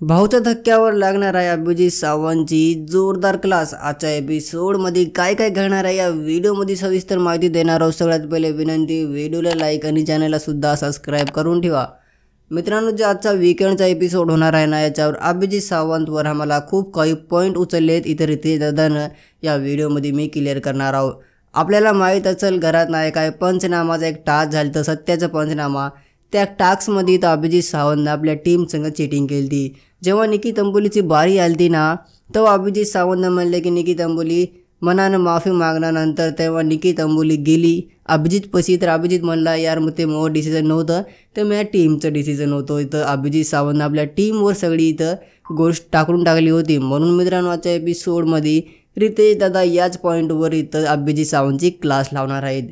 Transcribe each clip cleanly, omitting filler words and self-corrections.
भाऊच्या धक्क्यावर लागणार आहे अभिजित सावंतची जोरदार क्लास। आजच्या एपिसोडमध्ये काय काय घडणार आहे या व्हिडिओमध्ये सविस्तर माहिती देणार आहोत। सगळ्यात पहिले विनंती, व्हिडिओला लाईक आणि चॅनलला सुद्धा सबस्क्राईब करून ठेवा। मित्रांनो, जे आजचा वीकेंडचा एपिसोड होणार आहे ना, याच्यावर अभिजित सावंतवर आम्हाला खूप काही पॉईंट उचललेत इतर रितेश दादानं या व्हिडिओमध्ये मी क्लिअर करणार आहोत। आपल्याला माहीत असेल घरात नाही काय पंचनामाचा एक टास्क झालं तर सत्याचा पंचनामा, त्या टास्कमध्ये तर अभिजित सावंतनं आपल्या टीम संग चीटिंग केली। जेव्हा निकी तंबोलीची बारी आलती ना, तेव्हा अभिजित सावंतनं म्हणले की निकी तंबोली मनानं माफी मागण्यानंतर तेव्हा निकी तंबोली गेली अभिजित पशी, तर अभिजित म्हणला यार मग ते मोर डिसिजन नव्हतं, तर माझ्या टीमचं डिसिजन होतं। इथं अभिजित सावंतनं आपल्या टीमवर सगळी इथं गोष्ट टाकून टाकली होती। म्हणून मित्रांनो, आजच्या एपिसोडमध्ये रितेश दादा याच पॉईंटवर इथं अभिजित सावंतची क्लास लावणार आहेत।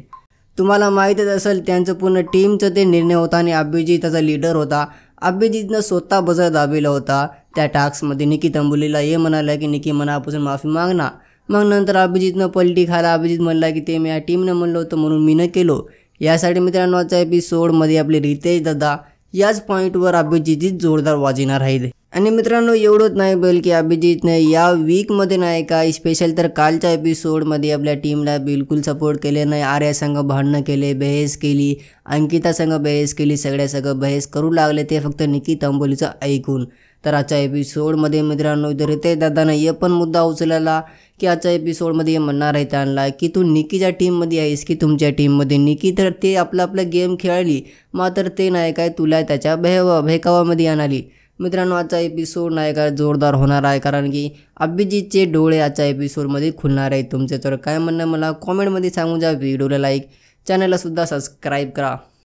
तुम्हाला माहीतच असेल त्यांचं पूर्ण टीमचं ते निर्णय होता आणि अभिजित त्याचा लीडर होता। अभिजितनं स्वतः बजर दाबलेला होता त्या टास्कमध्ये। निकी तंबोलीला हे म्हणाला की निकी मनापासून माफी मागना। मग नंतर अभिजितनं पलटी खायला अभिजित म्हणला की ते मी या टीमनं म्हणलं होतं म्हणून मी न केलो। यासाठी मित्रांनो, आजच्या एपिसोडमध्ये आपले रितेश दादा याच पॉईंटवर अभिजितची जोरदार वाजविणार आहेत। आणि मित्रांनो, एवढंच नाही बल्कि अभिजितने या वीकमध्ये नाही का स्पेशल तर कालच्या एपिसोडमध्ये आपल्या टीमला बिलकुल सपोर्ट केले नाही। आर्या संघ भांडणं केले, बहस केली, अंकिता संघ बहस केली, सगळ्या सगळं बहस करू लागले ते फक्त निकी तंबोलीचं ऐकून। तर आजच्या एपिसोडमध्ये मित्रांनो, रितेश दादानं हे पण मुद्दा उचलला की आजच्या एपिसोडमध्ये हे म्हणणार आहे त्यांना की तू निकीच्या टीममध्ये आहेस की तुमच्या टीममध्ये। निकी तर ते आपला गेम खेळली, मात्र ते नाही काय तुला त्याच्या बहकावामध्ये आणाली। मित्रांनो, आजचा एपिसोड नाही का जोरदार होणार आहे, कारण की अभिजितचे डोळे आजच्या एपिसोडमध्ये खुलणार आहेत। तुमचे तर काय म्हणणं मला कॉमेंटमध्ये सांगून जा। व्हिडिओला लाईक, चॅनलला सुद्धा सबस्क्राईब करा।